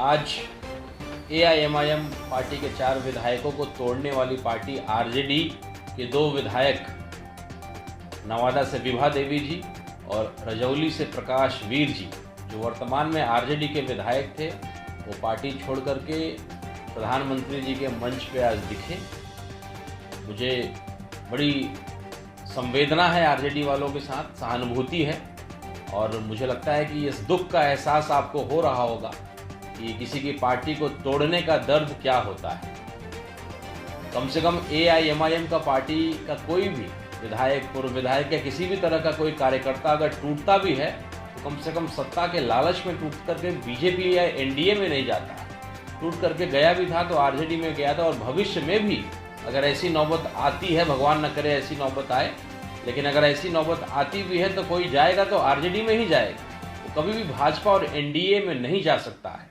आज AIMIM party के 4 विधायकों को तोड़ने वाली पार्टी आरजेडी के 2 विधायक नवादा से विभा देवी जी और रजौली से प्रकाश वीर जी, जो वर्तमान में आरजेडी के विधायक थे, वो पार्टी छोड़ करके प्रधानमंत्री जी के मंच पे आज दिखे। मुझे बड़ी संवेदना है आरजेडी वालों के साथ, सहानुभूति है, और मुझे लगता है कि इस दुख का एहसास आपको हो रहा होगा कि किसी की पार्टी को तोड़ने का दर्द क्या होता है। कम से कम एआईएमआईएम का पार्टी का कोई भी विधायक, पूर्व विधायक या किसी भी तरह का कोई कार्यकर्ता अगर टूटता भी है तो कम से कम सत्ता के लालच में टूट करके बीजेपी या एनडीए में नहीं जाता। टूट करके गया भी था तो आरजेडी में गया था, और भविष्य में भी अगर ऐसी नौबत आती है, भगवान न करे ऐसी नौबत आए, लेकिन अगर ऐसी नौबत आती भी है तो कोई जाएगा तो आरजेडी में ही जाएगा, तो कभी भी भाजपा और एनडीए में नहीं जा सकता है।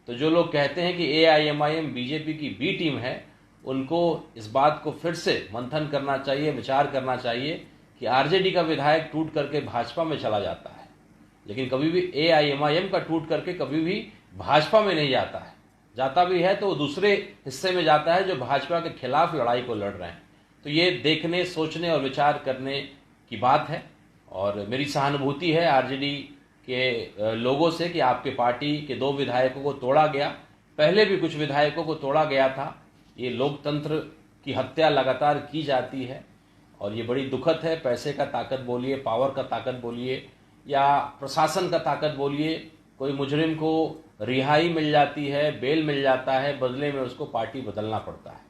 तो जो लोग कहते हैं कि एआईएमआईएम बीजेपी की बी टीम है, उनको इस बात को फिर से मंथन करना चाहिए, विचार करना चाहिए कि आरजेडी का विधायक टूट करके भाजपा में चला जाता है, लेकिन कभी भी एआईएमआईएम का टूट करके कभी भी भाजपा में नहीं जाता है। जाता भी है तो वो दूसरे हिस्से में जाता है जो भाजपा के खिलाफ लड़ाई को लड़ रहे हैं। तो ये देखने, सोचने और विचार करने की बात है, और मेरी सहानुभूति है आरजेडी के लोगों से कि आपके पार्टी के 2 विधायकों को तोड़ा गया, पहले भी कुछ विधायकों को तोड़ा गया था। ये लोकतंत्र की हत्या लगातार की जाती है और ये बड़ी दुखद है। पैसे का ताकत बोलिए, पावर का ताकत बोलिए, या प्रशासन का ताकत बोलिए, कोई मुजरिम को रिहाई मिल जाती है, बेल मिल जाता है, बदले में उसको पार्टी बदलना पड़ता है।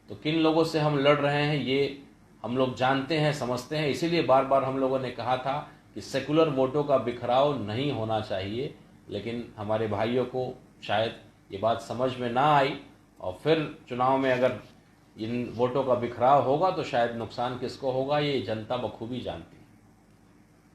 तो किन लोगों से हम लड़ रहे हैं ये हम लोग जानते हैं, समझते हैं। इसीलिए बार बार हम लोगों ने कहा था कि सेकुलर वोटों का बिखराव नहीं होना चाहिए, लेकिन हमारे भाइयों को शायद ये बात समझ में ना आई, और फिर चुनाव में अगर इन वोटों का बिखराव होगा तो शायद नुकसान किसको होगा ये जनता बखूबी जानती है।